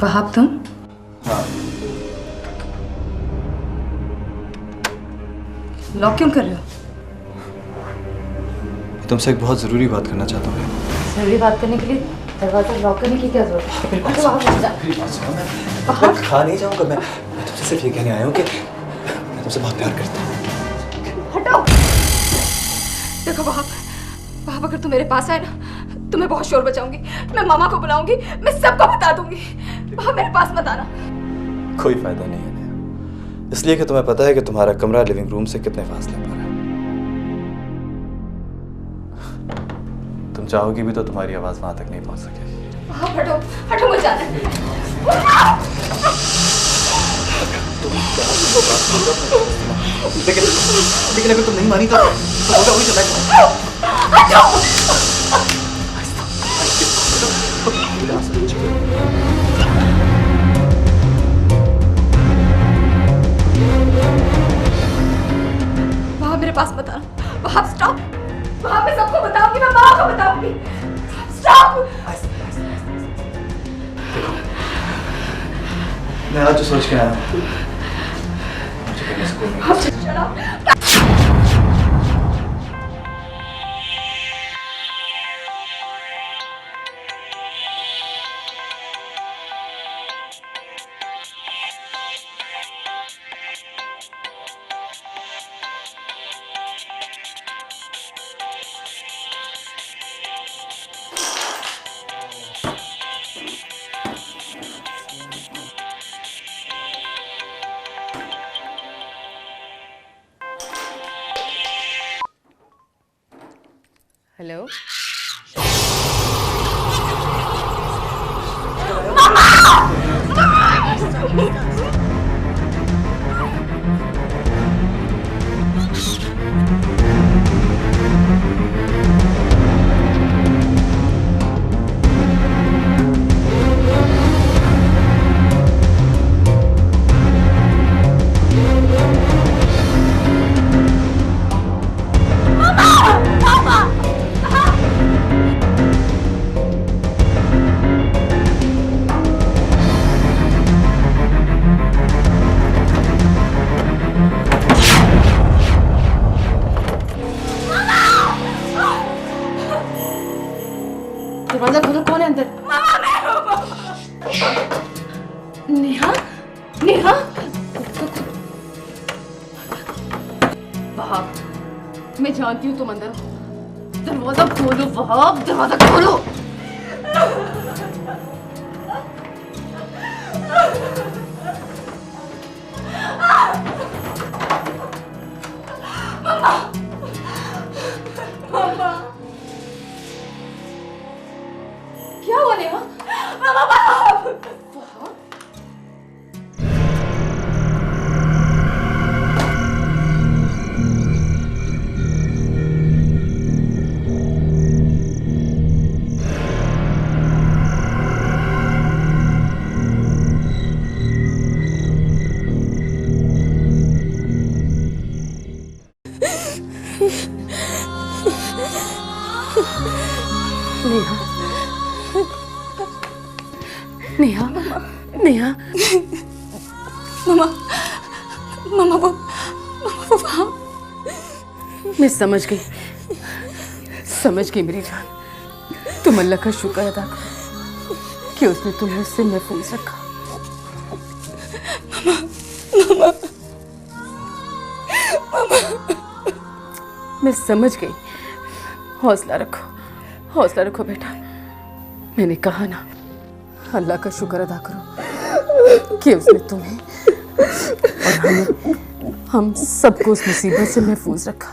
वहाब तुम? हाँ। लॉक क्यों कर रहे हो? तुमसे एक बहुत ज़रूरी बात करना चाहता हूँ। जरूरी बात करने के लिए दरवाजा लॉक करने की क्या जरूरत है? मैं खा नहीं जाऊँगा। मैं तुमसे सिर्फ ये कहने आया हूँ कि मैं तुमसे बहुत प्यार करता हूँ। हटो। देखो वहाब, अगर तुम मेरे पास आए ना तो मैं बहुत शोर बचाऊंगी। मैं मामा को बुलाऊंगी, मैं सबको बता दूंगी। वहाब मेरे पास मत आना। कोई फायदा नहीं है नेहा, इसलिए कि तुम्हें पता है कि तुम्हारा कमरा लिविंग रूम से कितने फासले पर है। तुम चाहोगी भी तो तुम्हारी आवाज वहां तक नहीं पहुंच सकेगी। वहाब हटो, हटो, मुझे जाना है। लेकिन अगर तुम नहीं मानी तो होगा वही चलाएगा। वहाब मेरे पास मत आना। वहाब स्टॉप। वहाब मैं सबको बताऊंगी, मैं माँ को बताऊंगी। स्टॉप। मैं आज जो सोच के आया हूँ मुझे करने से कोई नहीं। हेलो दरवाजा खोलो, कौन है अंदर? नेहा, नेहा। वहाब, मैं जानती हूँ तुम अंदर हो। दरवाजा खोलो वहाब, दरवाजा खोलो। क्या हुआ नेहा? मामा वहाब! वहाब? नेहा, नेहा, नेहा। मामा, मामा वो वहाँ। मैं समझ गई मेरी जान। तुम अल्लाह का शुक्र अदा करो कि उसने तुम्हें उससे महफूज रखा। मामा, मामा, मैं समझ गई। हौसला रखो बेटा। मैंने कहा ना, अल्लाह का शुक्र अदा करो कि उसने तुम्हें और हम सबको उस मुसीबत से महफूज रखा।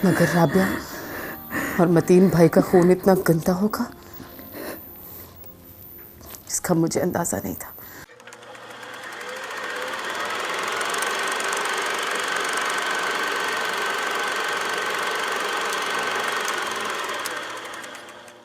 मगर राबिया और मतीन भाई का खून इतना गंदा होगा इसका मुझे अंदाजा नहीं था।